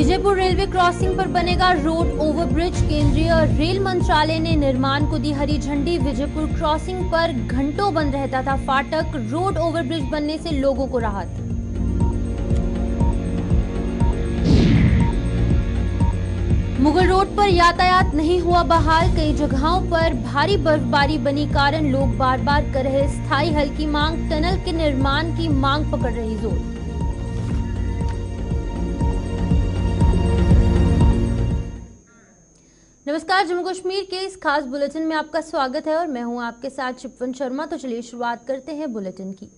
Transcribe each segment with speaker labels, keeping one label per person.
Speaker 1: Vijaypur railway crossing पर बनेगा road overbridge. केंद्रीय रेल मंत्रालय ने निर्माण को दी हरी झंडी। विजयपुर क्रॉसिंग पर घंटों बंद रहता था फाटक। रोड ओवरब्रिज बनने से लोगों को राहत। मुगल रोड पर यातायात नहीं हुआ बहाल। कई जगहों पर भारी बर्फबारी बनी कारण लोग बार बार कर रहे स्थायी हल की मांग। टनल के निर्माण की मांग पकड़ रही जोर। नमस्कार, जम्मू कश्मीर के इस खास बुलेटिन में आपका स्वागत है और मैं हूं आपके साथ शिपवन शर्मा। तो चलिए शुरुआत करते हैं बुलेटिन की।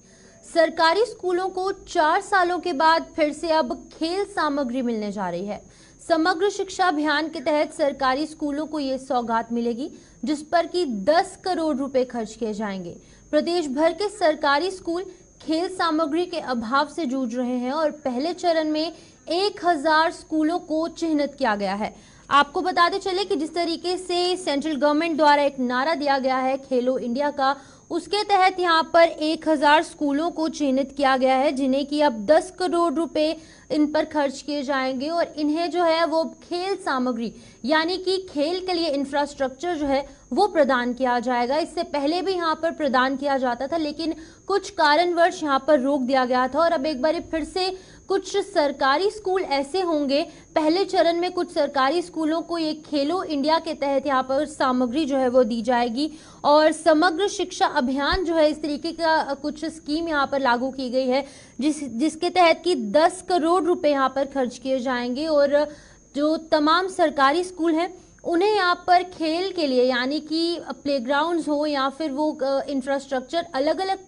Speaker 1: सरकारी स्कूलों को 4 सालों के बाद फिर से अब खेल सामग्री मिलने जा रही है। समग्र शिक्षा अभियान के तहत सरकारी स्कूलों को ये सौगात मिलेगी, जिस पर कि 10 करोड़ रुपए खर्च किए जाएंगे। प्रदेश भर के सरकारी स्कूल खेल सामग्री के अभाव से जूझ रहे हैं और पहले चरण में 1000 स्कूलों को चिन्हित किया गया है। आपको बताते चले कि जिस तरीके से सेंट्रल गवर्नमेंट द्वारा एक नारा दिया गया है खेलो इंडिया का, उसके तहत यहाँ पर 1000 स्कूलों को चिन्हित किया गया है, जिन्हें कि अब 10 करोड़ रुपए इन पर खर्च किए जाएंगे और इन्हें जो है वो खेल सामग्री यानी कि खेल के लिए इंफ्रास्ट्रक्चर जो है वो प्रदान किया जाएगा। इससे पहले भी यहाँ पर प्रदान किया जाता था, लेकिन कुछ कारणवश यहाँ पर रोक दिया गया था और अब एक बार फिर से कुछ सरकारी स्कूल ऐसे होंगे। पहले चरण में कुछ सरकारी स्कूलों को ये खेलो इंडिया के तहत यहाँ पर सामग्री जो है वो दी जाएगी और समग्र शिक्षा अभियान जो है इस तरीके का कुछ स्कीम यहाँ पर लागू की गई है, जिसके तहत कि 10 करोड़ रुपए यहाँ पर खर्च किए जाएंगे और जो तमाम सरकारी स्कूल हैं उन्हें यहाँ पर खेल के लिए यानी कि प्लेग्राउंड्स हो या फिर वो इंफ्रास्ट्रक्चर अलग अलग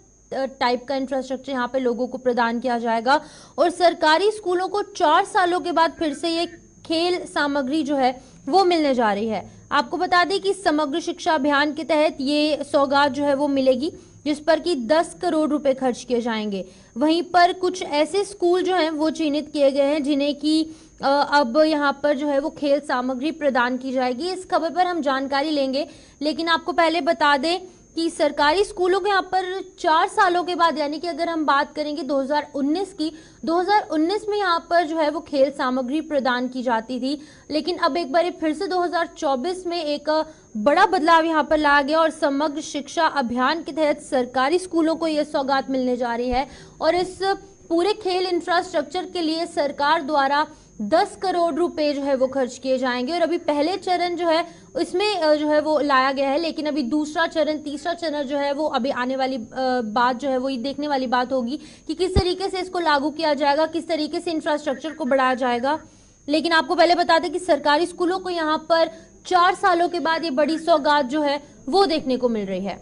Speaker 1: टाइप का इंफ्रास्ट्रक्चर यहाँ पे लोगों को प्रदान किया जाएगा और सरकारी स्कूलों को 4 सालों के बाद फिर से ये खेल सामग्री जो है वो मिलने जा रही है। आपको बता दें कि समग्र शिक्षा अभियान के तहत ये सौगात जो है वो मिलेगी, जिस पर कि 10 करोड़ रुपए खर्च किए जाएंगे। वहीं पर कुछ ऐसे स्कूल जो हैं वो चिन्हित किए गए हैं जिन्हें कि अब यहाँ पर जो है वो खेल सामग्री प्रदान की जाएगी। इस खबर पर हम जानकारी लेंगे, लेकिन आपको पहले बता दें कि सरकारी स्कूलों के यहाँ पर 4 सालों के बाद यानी कि अगर हम बात करेंगे 2019 की, 2019 में यहाँ पर जो है वो खेल सामग्री प्रदान की जाती थी, लेकिन अब एक बार फिर से 2024 में एक बड़ा बदलाव यहाँ पर लाया गया और समग्र शिक्षा अभियान के तहत सरकारी स्कूलों को ये सौगात मिलने जा रही है और इस पूरे खेल इंफ्रास्ट्रक्चर के लिए सरकार द्वारा 10 करोड़ रुपए जो है वो खर्च किए जाएंगे और अभी पहले चरण जो है इसमें जो है वो लाया गया है, लेकिन अभी दूसरा चरण तीसरा चरण जो है वो अभी आने वाली बात जो है वो ये देखने वाली बात होगी कि किस तरीके से इसको लागू किया जाएगा, किस तरीके से इंफ्रास्ट्रक्चर को बढ़ाया जाएगा। लेकिन आपको पहले बता दें कि सरकारी स्कूलों को यहाँ पर 4 सालों के बाद ये बड़ी सौगात जो है वो देखने को मिल रही है।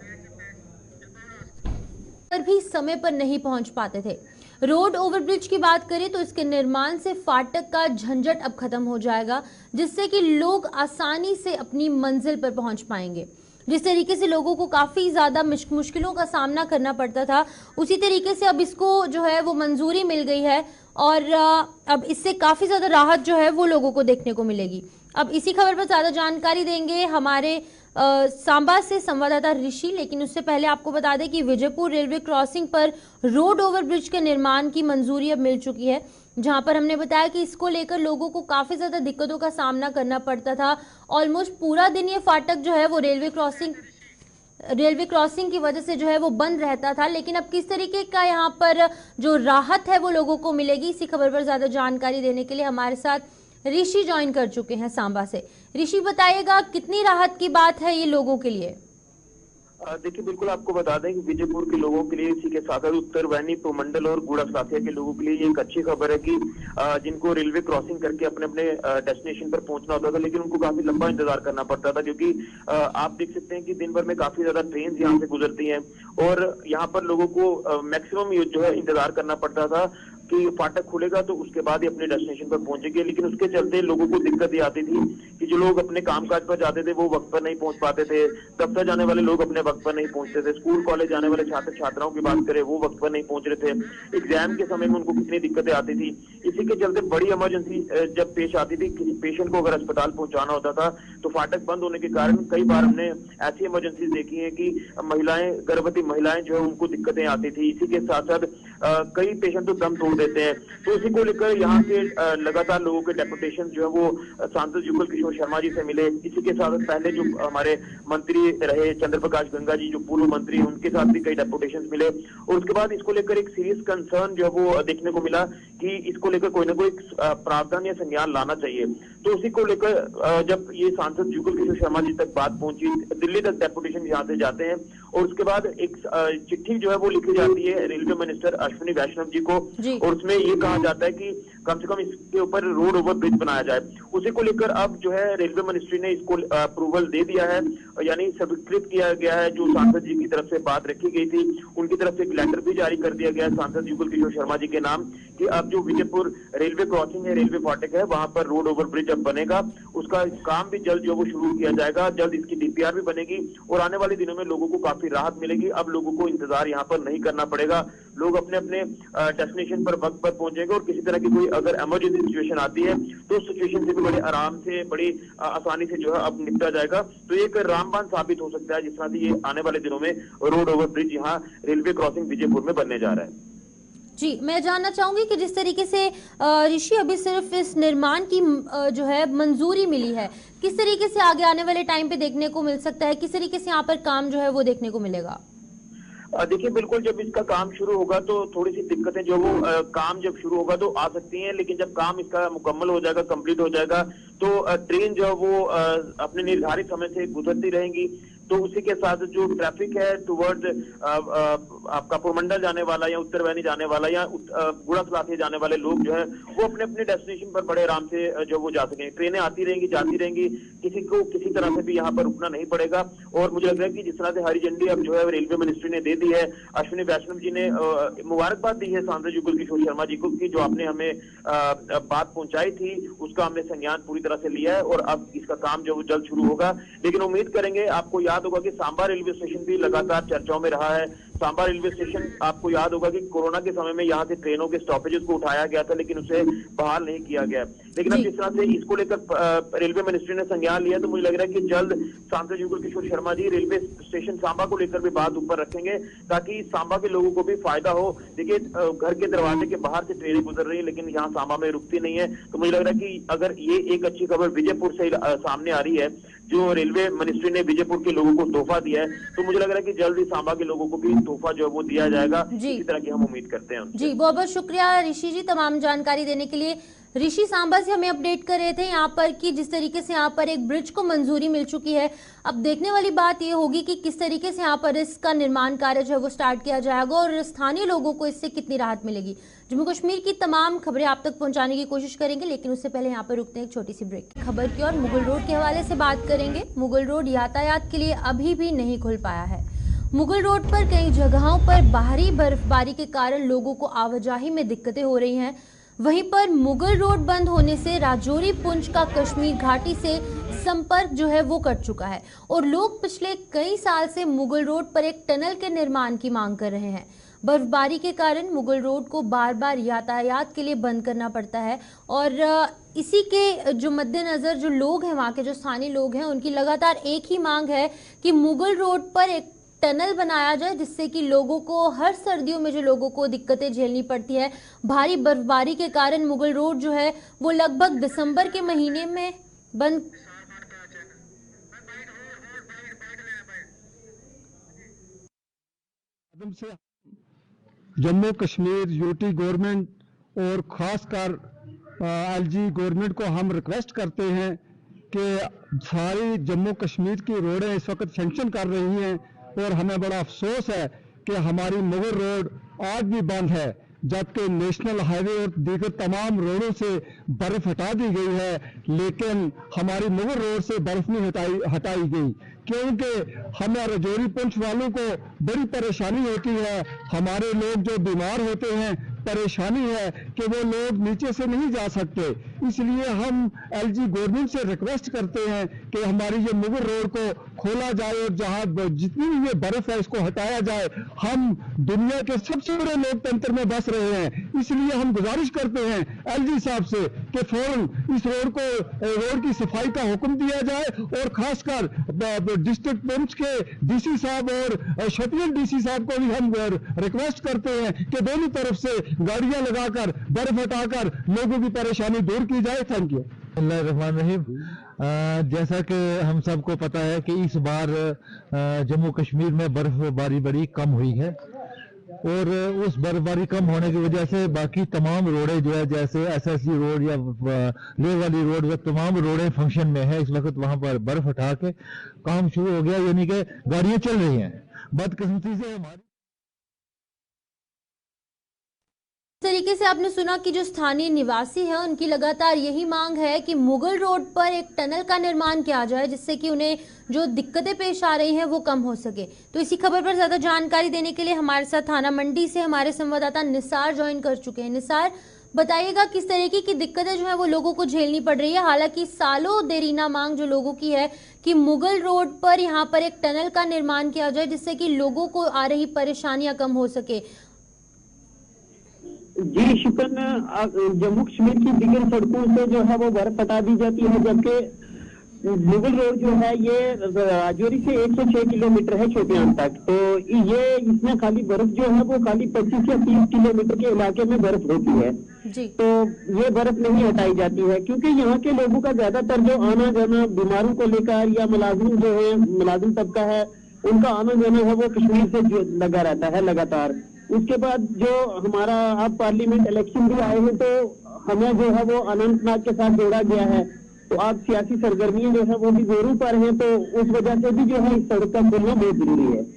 Speaker 1: पर भी समय पर नहीं पहुंच पाते थे। रोड ओवरब्रिज की बात करें तो इसके निर्माण से फाटक का झंझट अब खत्म हो जाएगा, जिससे कि लोग आसानी से अपनी मंजिल पर पहुंच पाएंगे। जिस तरीके से लोगों को काफी ज्यादा मुश्किलों का सामना करना पड़ता था, उसी तरीके से अब इसको जो है वो मंजूरी मिल गई है और अब इससे काफी ज्यादा राहत जो है वो लोगों को देखने को मिलेगी। अब इसी खबर पर ज्यादा जानकारी देंगे हमारे सांबा से संवाददाता ऋषि, लेकिन उससे पहले आपको बता दें कि विजयपुर रेलवे क्रॉसिंग पर रोड ओवरब्रिज के निर्माण की मंजूरी अब मिल चुकी है, जहां पर हमने बताया कि इसको लेकर लोगों को काफी ज्यादा दिक्कतों का सामना करना पड़ता था। ऑलमोस्ट पूरा दिन ये फाटक जो है वो रेलवे क्रॉसिंग की वजह से जो है वो बंद रहता था, लेकिन अब किस तरीके का यहाँ पर जो राहत है वो लोगों को मिलेगी, इसी खबर पर ज्यादा जानकारी देने के लिए हमारे साथ ऋषि ज्वाइन कर चुके हैं सांबा से। ऋषि, बताइएगा कितनी राहत की बात है ये लोगों के लिए?
Speaker 2: देखिए, बिल्कुल आपको बता दें कि विजयपुर के लोगों के लिए, इसी के साथ उत्तर वाहिनी प्रमंडल और गुड़ा साथिया के लोगों के लिए ये एक अच्छी खबर है कि जिनको रेलवे क्रॉसिंग करके अपने अपने डेस्टिनेशन पर पहुंचना होता था, लेकिन उनको काफी लंबा इंतजार करना पड़ता था, क्योंकि आप देख सकते हैं कि दिन भर में काफी ज्यादा ट्रेन यहाँ से गुजरती हैं और यहाँ पर लोगों को मैक्सिमम जो है इंतजार करना पड़ता था कि फाटक खुलेगा तो उसके बाद ही अपने डेस्टिनेशन पर पहुंचेंगे। लेकिन उसके चलते लोगों को दिक्कत ये आती थी कि जो लोग अपने कामकाज पर जाते थे वो वक्त पर नहीं पहुंच पाते थे, दफ्तर जाने वाले लोग अपने वक्त पर नहीं पहुंचते थे, स्कूल कॉलेज जाने वाले छात्र छात्राओं की बात करें वो वक्त पर नहीं पहुंच रहे थे, एग्जाम के समय में उनको कितनी दिक्कतें आती थी। इसी के चलते बड़ी इमरजेंसी जब पेश आती थी, किसी पेशेंट को अगर अस्पताल पहुंचाना होता था तो फाटक बंद होने के कारण कई बार हमने ऐसी इमरजेंसी देखी है कि महिलाएं, गर्भवती महिलाएं जो है उनको दिक्कतें आती थी। इसी के साथ साथ कई पेशेंट तो दम तोड़ देते हैं। तो इसी को लेकर यहाँ के लगातार लोगों के डेपुटेशन जो है वो सांसद जुगल किशोर शर्मा जी से मिले। इसी के साथ पहले जो हमारे मंत्री रहे चंद्र प्रकाश गंगा जी, जो पूर्व मंत्री, उनके साथ भी कई डेपुटेशन मिले। और उसके बाद इसको लेकर एक सीरियस कंसर्न जो है वो देखने को मिला कि इसको लेकर कोई ना कोई प्रावधान या संज्ञान लाना चाहिए। तो उसी को लेकर जब ये सांसद जुगल किशोर शर्मा जी तक बात पहुंची, दिल्ली तक डेपुटेशन यहाँ से जाते हैं और उसके बाद एक चिट्ठी जो है वो लिखी जाती है रेलवे मिनिस्टर अश्विनी वैष्णव जी को, और उसमें ये कहा जाता है कि कम से कम इसके ऊपर रोड ओवर ब्रिज बनाया जाए। उसी को लेकर अब जो है रेलवे मिनिस्ट्री ने इसको अप्रूवल दे दिया है, यानी स्वीकृत किया गया है। जो सांसद जी की तरफ से बात रखी गई थी, उनकी तरफ से एक लेटर भी जारी कर दिया गया है सांसद जुगल किशोर शर्मा जी के नाम कि अब जो विजयपुर रेलवे क्रॉसिंग है, रेलवे फाटक है, वहां पर रोड ओवर ब्रिज अब बनेगा। उसका काम भी जल्द जो वो शुरू किया जाएगा, जल्द इसकी डीपीआर भी बनेगी और आने वाले दिनों में लोगों को काफी राहत मिलेगी। अब लोगों को इंतजार यहाँ पर नहीं करना पड़ेगा, लोग अपने अपने डेस्टिनेशन पर वक्त पर पहुंचेंगे और किसी तरह की कोई अगर इमरजेंसी सिचुएशन आती है तो उस सिचुएशन से भी बड़े आराम से, बड़ी आसानी से जो है अब निपटा जाएगा। तो ये एक रामबाण साबित हो सकता है जिस तरह से ये आने वाले दिनों में रोड ओवर ब्रिज यहाँ रेलवे क्रॉसिंग विजयपुर में बनने जा रहा है।
Speaker 1: जी, मैं जानना चाहूंगी कि जिस तरीके से ऋषि अभी सिर्फ इस निर्माण की जो है मंजूरी मिली है, किस तरीके से आगे आने वाले टाइम पे देखने को मिल सकता है, किस तरीके से यहाँ पर काम जो है वो देखने को मिलेगा?
Speaker 2: देखिए, बिल्कुल जब इसका काम शुरू होगा तो थोड़ी सी दिक्कतें जो वो काम जब शुरू होगा तो आ सकती हैं, लेकिन जब काम इसका मुकम्मल हो जाएगा, कंप्लीट हो जाएगा, तो ट्रेन जो है वो अपने निर्धारित समय से गुजरती रहेंगी। तो उसी के साथ जो ट्रैफिक है टुवर्ड्स आपका पुरमंडल जाने वाला या उत्तरवैनी जाने वाला या गुड़ा सलाथिया जाने वाले लोग जो है वो अपने अपने डेस्टिनेशन पर बड़े आराम से जो वो जा सकें। ट्रेनें आती रहेंगी, जाती रहेंगी, किसी को किसी तरह से भी यहाँ पर रुकना नहीं पड़ेगा। और मुझे लग रहा है कि जिस तरह से हरी झंडी अब जो है रेलवे मिनिस्ट्री ने दे दी है, अश्विनी वैष्णव जी ने मुबारकबाद दी है सांसद जुगल किशोर शर्मा जी को कि जो आपने हमें बात पहुंचाई थी उसका हमने संज्ञान पूरी तरह से लिया है और अब इसका काम जो जल्द शुरू होगा। लेकिन उम्मीद करेंगे, आपको याद होगा कि सांबा रेलवे स्टेशन भी लगातार चर्चाओं में रहा है। सांबा रेलवे स्टेशन आपको याद होगा कि कोरोना के समय में यहाँ से ट्रेनों के स्टॉपेजेस को उठाया गया था, लेकिन उसे बहाल नहीं किया गया। लेकिन अब जिस तरह से इसको लेकर रेलवे मिनिस्ट्री ने संज्ञान लिया तो मुझे लग रहा है कि जल्द सांसद जुगल किशोर शर्मा जी रेलवे स्टेशन सांबा को लेकर भी बात ऊपर रखेंगे ताकि सांबा के लोगों को भी फायदा हो। देखिए, घर के दरवाजे के बाहर से ट्रेनें गुजर रही है लेकिन यहाँ सांबा में रुकती नहीं है। तो मुझे लग रहा है कि अगर ये एक अच्छी खबर विजयपुर से सामने आ रही है, जो रेलवे मिनिस्ट्री ने विजयपुर के लोगों को तोहफा दिया है, तो मुझे लग रहा है कि जल्द ही सांबा के लोगों को भी तोहफा जो है वो दिया जाएगा। इसी तरह की हम उम्मीद करते हैं।
Speaker 1: जी, बहुत बहुत शुक्रिया ऋषि जी तमाम जानकारी देने के लिए। ऋषि सांबा से हमें अपडेट कर रहे थे यहाँ पर कि जिस तरीके से यहाँ पर एक ब्रिज को मंजूरी मिल चुकी है, अब देखने वाली बात ये होगी कि किस तरीके से यहाँ पर इसका निर्माण कार्य जो है वो स्टार्ट किया जाएगा और स्थानीय लोगों को इससे कितनी राहत मिलेगी। जम्मू कश्मीर की तमाम खबरें आप तक पहुंचाने की कोशिश करेंगे, लेकिन उससे पहले यहाँ पर रुकते हैं एक छोटी सी ब्रेक। खबर की और मुगल रोड के हवाले से बात करेंगे। मुगल रोड यातायात के लिए अभी भी नहीं खुल पाया है। मुगल रोड पर कई जगहों पर भारी बर्फबारी के कारण लोगों को आवाजाही में दिक्कतें हो रही हैं। वहीं पर मुगल रोड बंद होने से राजौरी पुंछ का कश्मीर घाटी से संपर्क जो है वो कट चुका है और लोग पिछले कई साल से मुगल रोड पर एक टनल के निर्माण की मांग कर रहे हैं। बर्फबारी के कारण मुगल रोड को बार बार यातायात के लिए बंद करना पड़ता है और इसी के जो मद्देनजर जो लोग हैं, वहाँ के जो स्थानीय लोग हैं, उनकी लगातार एक ही मांग है कि मुगल रोड पर एक टनल बनाया जाए जिससे कि लोगों को हर सर्दियों में जो लोगों को दिक्कतें झेलनी पड़ती है भारी बर्फबारी के कारण, मुगल रोड जो है वो लगभग दिसंबर के महीने में बंद।
Speaker 3: जम्मू कश्मीर यूटी गवर्नमेंट और खासकर एलजी गवर्नमेंट को हम रिक्वेस्ट करते हैं कि सारी जम्मू कश्मीर की रोडें इस वक्त सैंक्शन कर रही हैं और हमें बड़ा अफसोस है कि हमारी मुगल रोड आज भी बंद है, जबकि नेशनल हाईवे और दीगर तमाम रोडों से बर्फ हटा दी गई है, लेकिन हमारी मुगल रोड से बर्फ नहीं हटाई गई क्योंकि हमें राजौरी पुंछ वालों को बड़ी परेशानी होती है। हमारे लोग जो बीमार होते हैं, परेशानी है कि वो लोग नीचे से नहीं जा सकते। इसलिए हम एलजी गवर्नमेंट से रिक्वेस्ट करते हैं कि हमारी ये मुगल रोड को खोला जाए और जहां जितनी भी ये बर्फ है इसको हटाया जाए। हम दुनिया के सबसे बड़े लोकतंत्र में बस रहे हैं, इसलिए हम गुजारिश करते हैं एलजी साहब से कि फौरन इस रोड की सफाई का हुक्म दिया जाए और खासकर डिस्ट्रिक्ट पंच के डीसी साहब और शोपियां डीसी साहब को भी हम रिक्वेस्ट करते हैं कि दोनों तरफ से गाड़ियां लगाकर बर्फ हटाकर लोगों की परेशानी दूर की जाए। Thank you.
Speaker 4: रहमान रहीम। जैसा कि हम सबको पता है कि इस बार जम्मू कश्मीर में बर्फबारी बड़ी कम हुई है और उस बर्फबारी कम होने की वजह से बाकी तमाम रोडें जो है जैसे एसएससी रोड या लेह वाली रोड वह तमाम रोडें फंक्शन में है। इस वक्त वहां पर बर्फ हटा के काम शुरू हो गया, यानी कि गाड़ियां चल रही हैं। बदकिस्मती से हमारी
Speaker 1: तरीके से आपने सुना कि जो स्थानीय निवासी हैं उनकी लगातार यही मांग है कि मुगल रोड पर एक टनल का निर्माण किया जाए जिससे कि उन्हें जो दिक्कतें पेश आ रही हैं वो कम हो सके। तो इसी खबर पर ज्यादा जानकारी देने के लिए हमारे साथ थाना मंडी से हमारे संवाददाता निसार ज्वाइन कर चुके हैं। निसार, बताइएगा किस तरीके की दिक्कतें जो है वो लोगों को झेलनी पड़ रही है। हालांकि सालों देरीना मांग जो लोगों की है कि मुगल रोड पर यहाँ पर एक टनल का निर्माण किया जाए जिससे कि लोगों को आ रही परेशानियां कम हो सके।
Speaker 5: जी शिपन, जम्मू कश्मीर की दिगर सड़कों से जो है वो बर्फ हटा दी जाती है, जबकि मुगल रोड जो है ये राजौरी से 106 किलोमीटर है शोपियान तक। तो ये इसमें खाली बर्फ जो है वो खाली 25 या 30 किलोमीटर के इलाके में बर्फ होती है
Speaker 1: जी।
Speaker 5: तो ये बर्फ नहीं हटाई जाती है क्योंकि यहाँ के लोगों का ज्यादातर जो आना जाना बीमारों को लेकर या मुलाजिम जो है मुलाजिम तबका है उनका आना जाना है वो कश्मीर से लगा रहता है लगातार। उसके बाद जो हमारा अब पार्लियामेंट इलेक्शन भी आए हैं तो हमें जो है वो अनंतनाग के साथ जोड़ा गया है, तो अब सियासी सरगर्मियां जो है वो भी जोरों पर हैं, तो उस वजह से भी जो है इस सड़क का खुलना बहुत जरूरी है।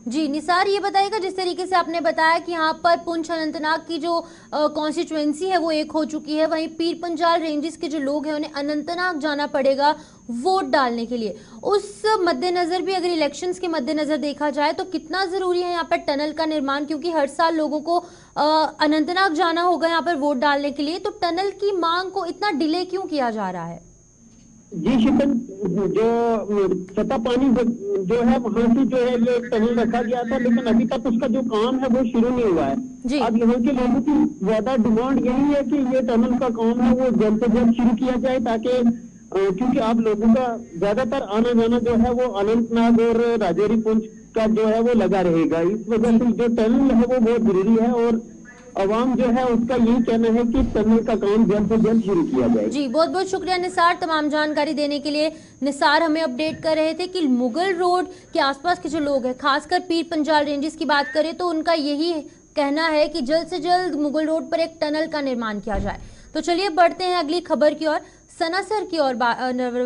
Speaker 1: जी निसार, ये बताइएगा जिस तरीके से आपने बताया कि यहाँ पर पुंछ अनंतनाग की जो कॉन्स्टिट्यूएंसी है वो एक हो चुकी है, वहीं पीर पंजाल रेंजेस के जो लोग हैं उन्हें अनंतनाग जाना पड़ेगा वोट डालने के लिए। उस मद्देनजर भी अगर इलेक्शंस के मद्देनजर देखा जाए तो कितना जरूरी है यहाँ पर टनल का निर्माण, क्योंकि हर साल लोगों को अनंतनाग जाना होगा यहाँ पर वोट डालने के लिए, तो टनल की मांग को इतना डिले क्यों किया जा रहा है?
Speaker 5: जी शिपन, जो सता पानी जो है वहां से जो है ये टनल रखा गया था, लेकिन अभी तक उसका जो काम है वो शुरू नहीं हुआ है। अब यहाँ के लोगों की ज्यादा डिमांड यही है कि ये टनल का काम है वो जल्द से जल्द शुरू किया जाए, ताकि क्योंकि आप लोगों का ज्यादातर आना जाना जो है वो अनंतनाग और राजौरी पुंछ का जो है वो लगा रहेगा। इस वजह से जो टनल है वो बहुत जरूरी है और अवाम जो है उसका यही कहना है कि टनल का काम जल्द से जल्द शुरू किया जाए।
Speaker 1: जी बहुत बहुत शुक्रिया निसार तमाम जानकारी देने के लिए। निसार हमें अपडेट कर रहे थे कि मुगल रोड के आसपास के जो लोग हैं, खासकर पीर पंजाल रेंजेस की बात करें तो उनका यही कहना है कि जल्द से जल्द मुगल रोड पर एक टनल का निर्माण किया जाए। तो चलिए बढ़ते हैं अगली खबर की ओर। सनासर की ओर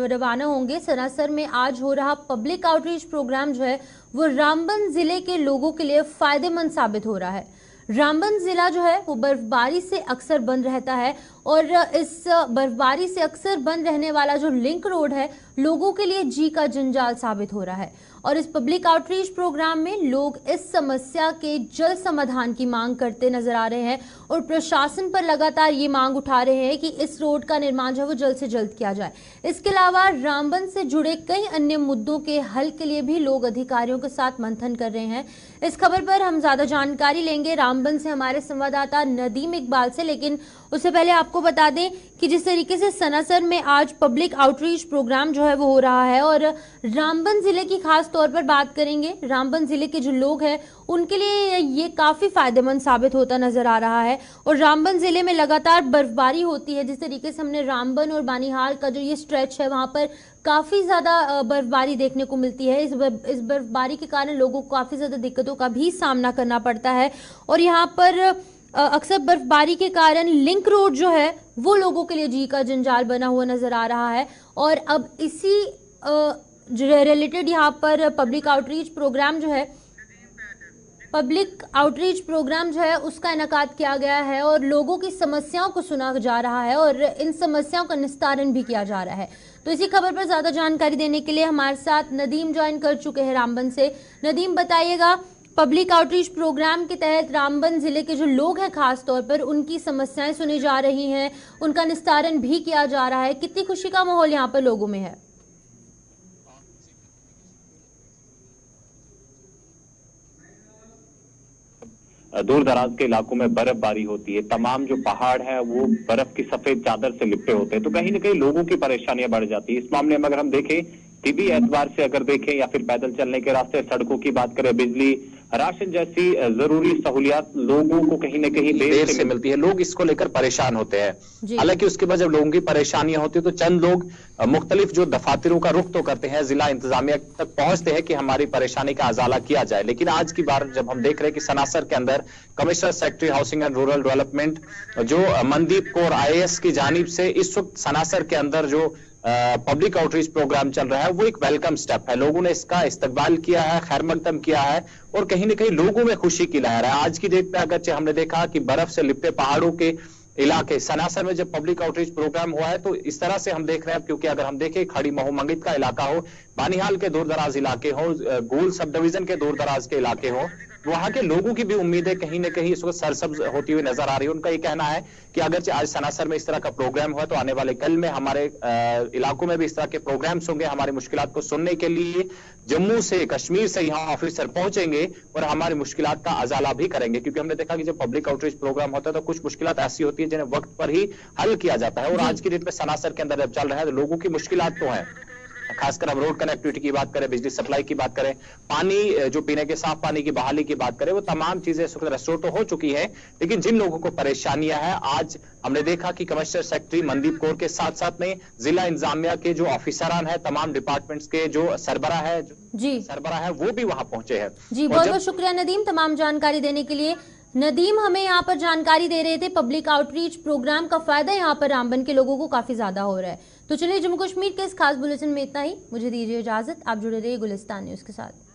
Speaker 1: रवाना होंगे। सनासर में आज हो रहा पब्लिक आउटरीच प्रोग्राम जो है वो रामबन जिले के लोगों के लिए फायदेमंद साबित हो रहा है। रामबन जिला जो है वो बर्फबारी से अक्सर बंद रहता है और इस बर्फबारी से अक्सर बंद रहने वाला जो लिंक रोड है लोगों के लिए जी का जंजाल साबित हो रहा है। और इस पब्लिक आउटरीच प्रोग्राम में लोग इस समस्या के जल्द समाधान की मांग करते नजर आ रहे हैं और प्रशासन पर लगातार ये मांग उठा रहे हैं कि इस रोड का निर्माण जो है वो जल्द से जल्द किया जाए। इसके अलावा रामबन से जुड़े कई अन्य मुद्दों के हल के लिए भी लोग अधिकारियों के साथ मंथन कर रहे हैं। इस खबर पर हम ज्यादा जानकारी लेंगे रामबन से हमारे संवाददाता नदीम इकबाल से, लेकिन उससे पहले आपको बता दें कि जिस तरीके से सनासर में आज पब्लिक आउटरीच प्रोग्राम जो है वो हो रहा है और रामबन जिले की खास तौर पर बात करेंगे। रामबन जिले के जो लोग हैं उनके लिए ये काफी फायदेमंद साबित होता नजर आ रहा है और रामबन जिले में लगातार बर्फबारी होती है। जिस तरीके से हमने रामबन और बानिहाल का जो ये स्ट्रेच है वहां पर काफी ज्यादा बर्फबारी देखने को मिलती है। इस बर्फबारी के कारण लोगों को काफी ज्यादा दिक्कतों का भी सामना करना पड़ता है और यहाँ पर अक्सर बर्फबारी के कारण लिंक रोड जो है वो लोगों के लिए जी का जंजाल बना हुआ नजर आ रहा है। और अब इसी रिलेटेड यहाँ पर पब्लिक आउटरीच प्रोग्राम जो है उसका इनेकाद किया गया है और लोगों की समस्याओं को सुना जा रहा है और इन समस्याओं का निस्तारण भी किया जा रहा है। तो इसी खबर पर ज्यादा जानकारी देने के लिए हमारे साथ नदीम ज्वाइन कर चुके हैं रामबन से। नदीम, बताइएगा पब्लिक आउटरीच प्रोग्राम के तहत रामबन जिले के जो लोग हैं खास तौर पर उनकी समस्याएं सुनी जा रही हैं, उनका निस्तारण भी किया जा रहा है, कितनी खुशी का माहौल यहाँ पर लोगों में है?
Speaker 6: दूर दराज के इलाकों में बर्फबारी होती है, तमाम जो पहाड़ है वो बर्फ की सफेद चादर से लिपटे होते हैं, तो कहीं ना कहीं लोगों की परेशानियां बढ़ जाती है। इस मामले में अगर हम देखें तिबी एतबार से अगर देखें या फिर पैदल चलने के रास्ते, सड़कों की बात करें, बिजली, राशन जैसी जरूरी सहूलियात लोगों को कहीं ना कहीं देर से मिलती है। लोग इसको लेकर परेशान होते हैं। हालांकि उसके बाद जब लोगों की परेशानियां होती है तो चंद लोग मुख्तलिफ जो दफातरों का रुख तो करते हैं, जिला इंतजामिया तक पहुंचते हैं कि हमारी परेशानी का अजाला किया जाए। लेकिन आज की बार जब हम देख रहे हैं कि सनासर के अंदर commissioner secretary housing and rural development जो मनदीप कौर IAS की जानिब से इस वक्त सनासर के अंदर जो पब्लिक आउटरीच प्रोग्राम चल रहा है वो एक वेलकम स्टेप है। लोगों ने इसका इस्तकबाल किया है, खैर मकदम किया है और कहीं ना कहीं लोगों में खुशी की लहर है। आज की डेट में अगरचे हमने देखा कि बर्फ से लिपटे पहाड़ों के इलाके सनासर में जब पब्लिक आउटरीच प्रोग्राम हुआ है तो इस तरह से हम देख रहे हैं, क्योंकि अगर हम देखें खड़ी महू मंगित का इलाका हो, बानिहाल के दूर दराज इलाके हो, गूल सब डिवीजन के दूर दराज के इलाके हो, वहां के लोगों की भी उम्मीदें कहीं ना कहीं इस वक्त सरसब्ज होती हुई नजर आ रही है। उनका ये कहना है कि अगर आज सनासर में इस तरह का प्रोग्राम हुआ तो आने वाले कल में हमारे इलाकों में भी इस तरह के प्रोग्राम्स होंगे। हमारी मुश्किलात को सुनने के लिए जम्मू से, कश्मीर से यहाँ ऑफिसर पहुंचेंगे और हमारी मुश्किलात का अजाला भी करेंगे, क्योंकि हमने देखा कि जब पब्लिक आउटरीच प्रोग्राम होता है तो कुछ मुश्किलात ऐसी होती है जिन्हें वक्त पर ही हल किया जाता है। और आज की डेट में सनासर के अंदर जब चल रहा है तो लोगों की मुश्किलात तो है, खासकर अब रोड कनेक्टिविटी की बात करें, बिजली सप्लाई की बात करें, पानी जो पीने के साफ पानी की बहाली की बात करें, वो तमाम चीजें इस वक्त रेस्टोर तो हो चुकी है। लेकिन जिन लोगों को परेशानियां हैं, आज हमने देखा कि कमिश्नर सेक्रेटरी मनदीप कौर के साथ साथ में जिला इंतजामिया के जो ऑफिसरान है, तमाम डिपार्टमेंट्स के जो सरबराह है वो भी वहां पहुंचे हैं।
Speaker 1: जी बहुत बहुत शुक्रिया नदीम तमाम जानकारी देने के लिए। नदीम हमें यहाँ पर जानकारी दे रहे थे पब्लिक आउटरीच प्रोग्राम का फायदा यहाँ पर रामबन के लोगों को काफी ज्यादा हो रहा है। तो चलिए जम्मू कश्मीर के इस खास बुलेटिन में इतना ही। मुझे दीजिए इजाजत, आप जुड़े रहिए गुलिस्तान न्यूज के साथ।